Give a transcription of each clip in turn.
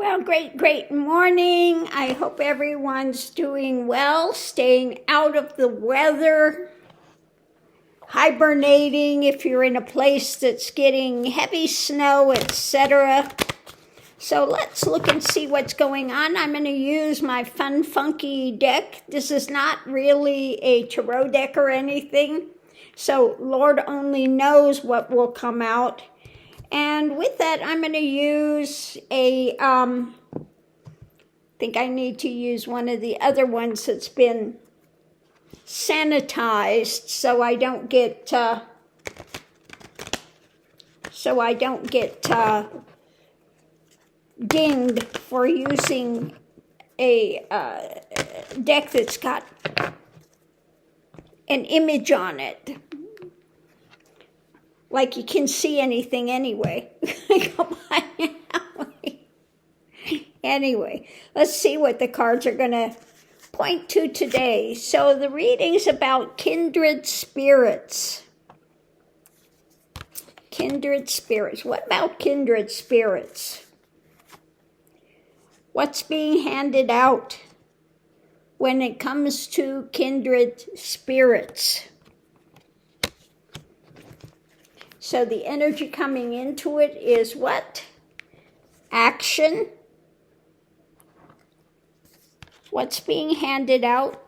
Well, great morning. I hope everyone's doing well, staying out of the weather, hibernating if you're in a place that's getting heavy snow, etc. So let's look and see what's going on. I'm going to use my fun, funky deck. This is not really a tarot deck or anything, so Lord only knows what will come out. And with that, I'm going to use I think I need to use one of the other ones that's been sanitized so I don't get dinged for using a deck that's got an image on it. Like you can see anything anyway. Anyway, let's see what the cards are going to point to today. So the reading's about kindred spirits. Kindred spirits. What about kindred spirits? What's being handed out when it comes to kindred spirits? So the energy coming into it is what? Action. What's being handed out?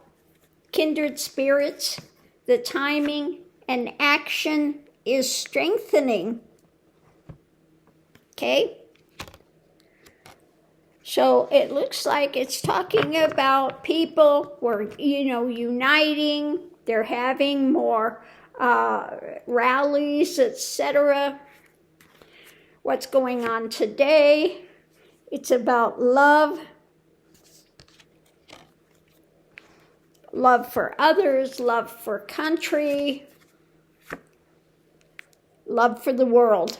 Kindred spirits. The timing and action is strengthening. Okay? So it looks like it's talking about people who are, uniting. They're having more rallies, etc. What's going on today? It's about love. Love for others, love for country, love for the world,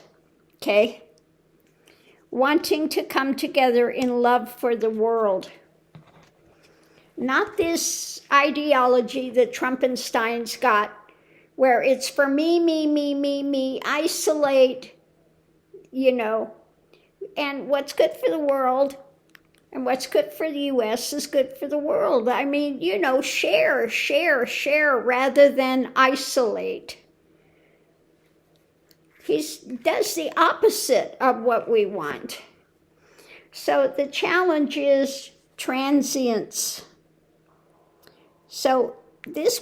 okay? Wanting to come together in love for the world. Not this ideology that Trumpenstein's got, where it's for me, isolate, and what's good for the world and what's good for the U.S. is good for the world. I mean, share rather than isolate. He does the opposite of what we want. So the challenge is transience. So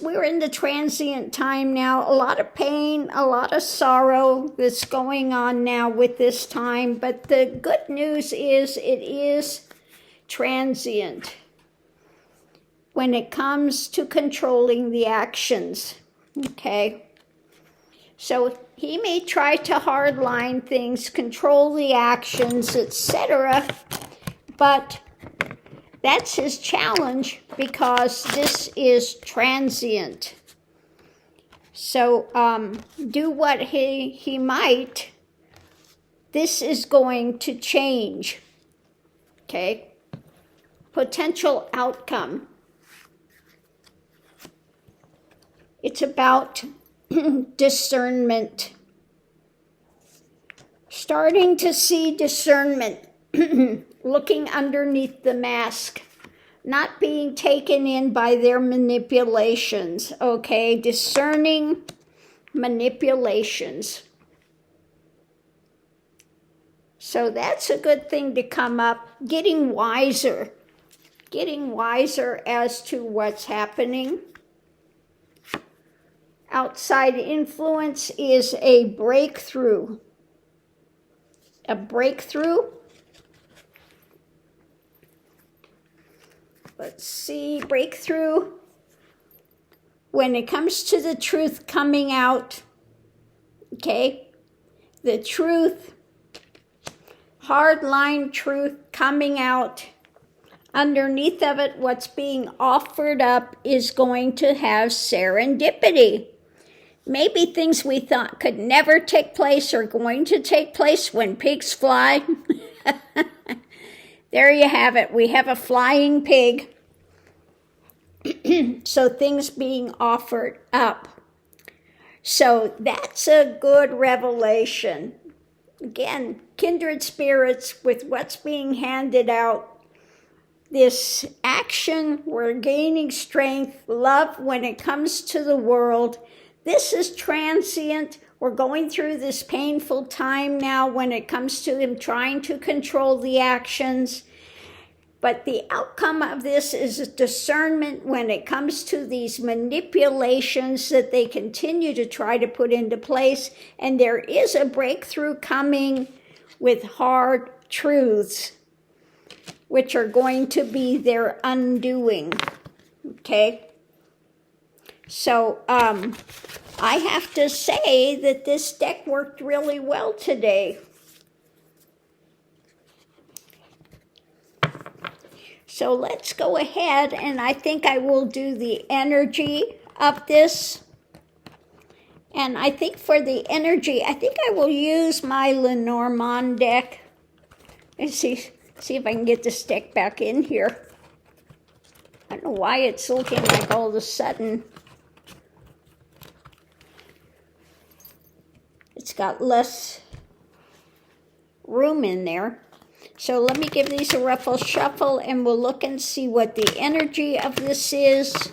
we're in the transient time now. A lot of pain, a lot of sorrow that's going on now with this time. But the good news is it is transient when it comes to controlling the actions. Okay? So he may try to hardline things, control the actions, etc. But that's his challenge because this is transient. So do what he might. This is going to change. Okay? Potential outcome. It's about discernment. Starting to see discernment. Looking underneath the mask, not being taken in by their manipulations, okay? Discerning manipulations. So that's a good thing to come up. Getting wiser as to what's happening. Outside influence is a breakthrough. A breakthrough. Let's see, breakthrough. When it comes to the truth coming out, okay? The truth, hardline truth coming out. Underneath of it, what's being offered up is going to have serendipity. Maybe things we thought could never take place are going to take place when pigs fly. There you have it. We have a flying pig. So things being offered up. So that's a good revelation. Again, kindred spirits with what's being handed out. This action, we're gaining strength, love when it comes to the world. This is transient. We're going through this painful time now when it comes to him trying to control the actions. But the outcome of this is a discernment when it comes to these manipulations that they continue to try to put into place. And there is a breakthrough coming with hard truths, which are going to be their undoing. Okay? So, I have to say that this deck worked really well today. So let's go ahead, and I think I will do the energy of this. And I think for the energy, I think I will use my Lenormand deck. Let's see if I can get this deck back in here. I don't know why it's looking like all of a sudden it's got less room in there. So let me give these a ruffle shuffle and we'll look and see what the energy of this is.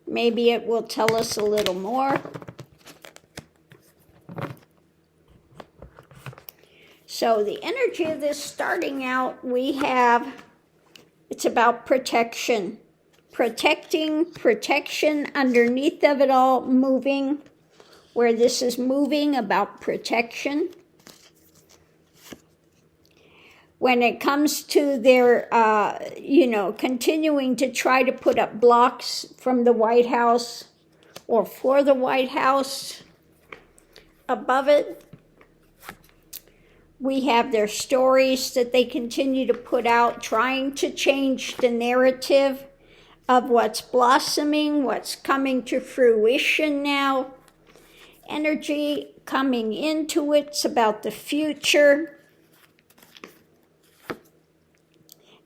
Maybe it will tell us a little more. So the energy of this starting out, we have, it's about protection. Protection underneath of it all, moving. Where this is moving, about protection. When it comes to their, continuing to try to put up blocks from the White House or for the White House, above it, we have their stories that they continue to put out, trying to change the narrative of what's blossoming, what's coming to fruition now. Energy coming into it, it's about the future.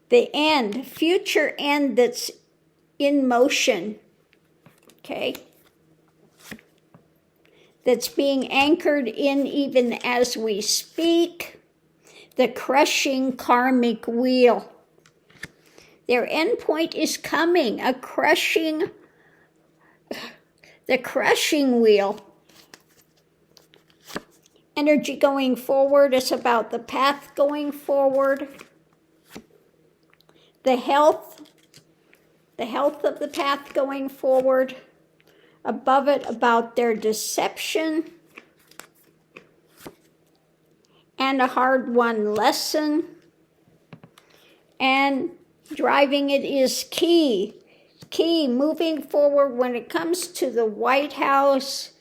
The end, future end that's in motion, okay? That's being anchored in even as we speak. The crushing karmic wheel. Their end point is coming, the crushing wheel. Energy going forward, it's about the path going forward. The health of the path going forward. Above it, about their deception. And a hard-won lesson. And driving it is key. Key, moving forward when it comes to the White House.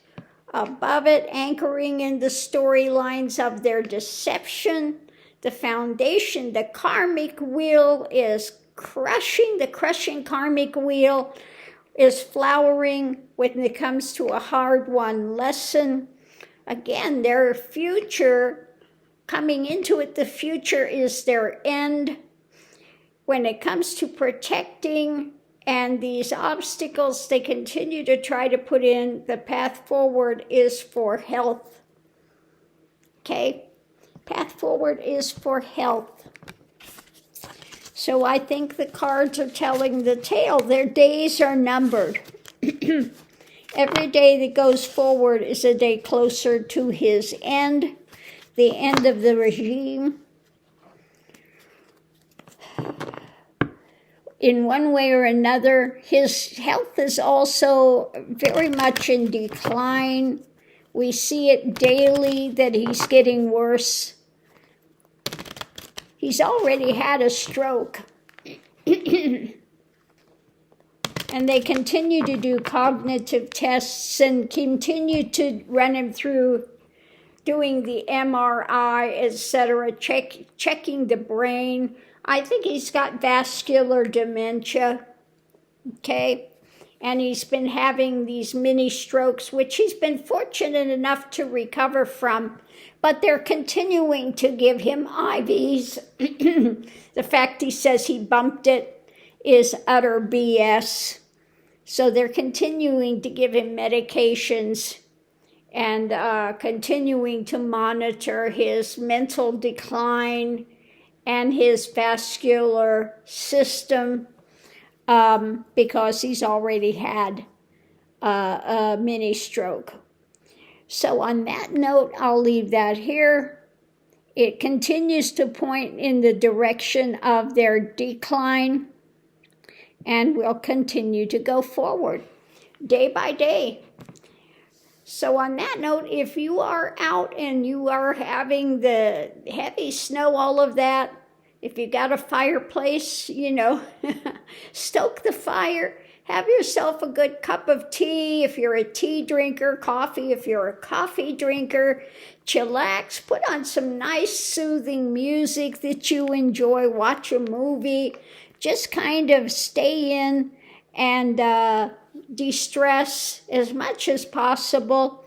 Above it, anchoring in the storylines of their deception. The foundation, the karmic wheel is crushing. The crushing karmic wheel is flowering when it comes to a hard-won lesson. Again, their future, coming into it, the future is their end. When it comes to protecting and these obstacles they continue to try to put in, the path forward is for health. Okay? Path forward is for health. So I think the cards are telling the tale. Their days are numbered. Every day that goes forward is a day closer to his end, the end of the regime. In one way or another, his health is also very much in decline. We see it daily that he's getting worse. He's already had a stroke. And they continue to do cognitive tests and continue to run him through doing the MRI, etc., checking the brain. I think he's got vascular dementia, okay? And he's been having these mini strokes, which he's been fortunate enough to recover from. But they're continuing to give him IVs. The fact he says he bumped it is utter BS. So they're continuing to give him medications and continuing to monitor his mental decline and his vascular system, because he's already had a mini stroke. So on that note, I'll leave that here. It continues to point in the direction of their decline, and we'll continue to go forward day by day. So on that note, if you are out and you are having the heavy snow, all of that, if you got a fireplace, stoke the fire, have yourself a good cup of tea. If you're a tea drinker, coffee. If you're a coffee drinker, chillax, put on some nice soothing music that you enjoy, watch a movie, just kind of stay in and de-stress as much as possible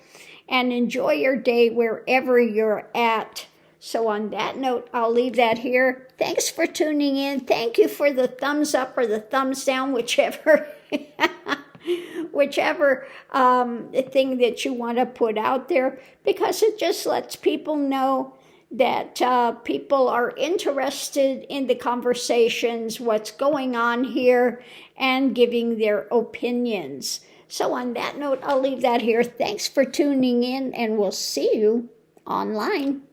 and enjoy your day wherever you're at. So on that note, I'll leave that here. Thanks for tuning in. Thank you for the thumbs up or the thumbs down, whichever thing that you want to put out there, because it just lets people know that people are interested in the conversations, what's going on here, and giving their opinions. So on that note, I'll leave that here. Thanks for tuning in, and we'll see you online.